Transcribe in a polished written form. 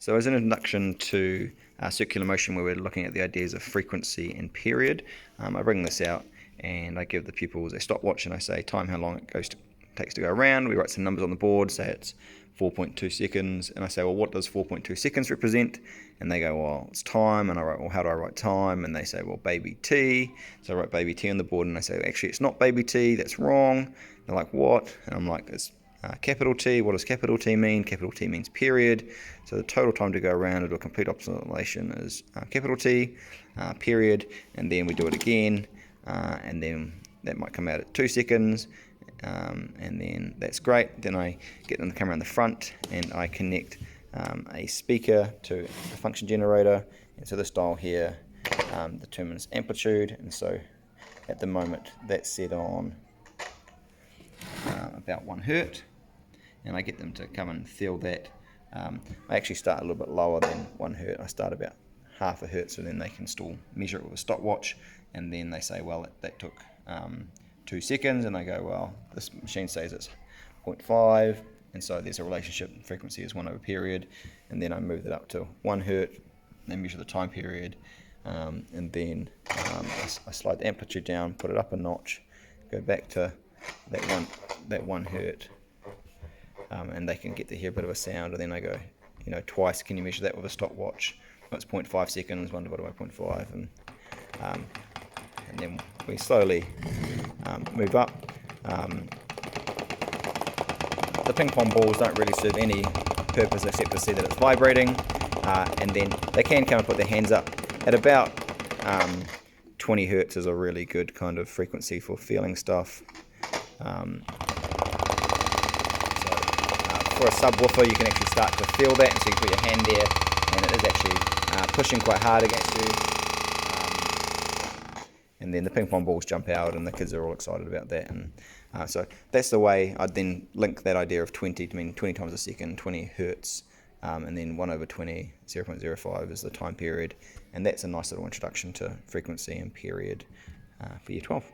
So as an introduction to circular motion, where we're looking at the ideas of frequency and period, I bring this out and I give the pupils a stopwatch and I say time how long it takes to go around. We write some numbers on the board, say it's 4.2 seconds, and I say, well, what does 4.2 seconds represent? And they go, well, it's time. And I write, well, how do I write time? And they say, well, baby T. So I write baby T on the board and I say, actually, it's not baby T, that's wrong. They're like, what? And I'm like, it's capital T. What does capital T mean? Capital T means period. So the total time to go around and do a complete oscillation is capital T, period, and then we do it again, and then that might come out at 2 seconds, and then that's great. Then I get them to come around the front and I connect a speaker to the function generator, and so this dial here determines amplitude, and so at the moment that's set on about 1 hertz, and I get them to come and feel that. I actually start a little bit lower than 1 hertz. I start about half a hertz, so then they can still measure it with a stopwatch, and then they say, well, that took 2 seconds, and I go, well, this machine says it's 0.5, and so there's a relationship. Frequency is 1 over period, and then I move it up to 1 hertz, and measure the time period, and then I slide the amplitude down, put it up a notch, go back to that 1 hertz, and they can get to hear a bit of a sound, and then I go, twice, can you measure that with a stopwatch? Well, it's 0.5 seconds, 1 divided by 0.5, and then we slowly move up. The ping pong balls don't really serve any purpose except to see that it's vibrating, and then they can come and put their hands up. At about 20 hertz is a really good kind of frequency for feeling stuff. For a subwoofer, you can actually start to feel that, and so you can put your hand there, and it is actually pushing quite hard against you. And then the ping pong balls jump out, and the kids are all excited about that. And so that's the way I'd then link that idea of 20 to mean 20 times a second, 20 hertz, and then 1 over 20, 0.05 is the time period. And that's a nice little introduction to frequency and period for Year 12.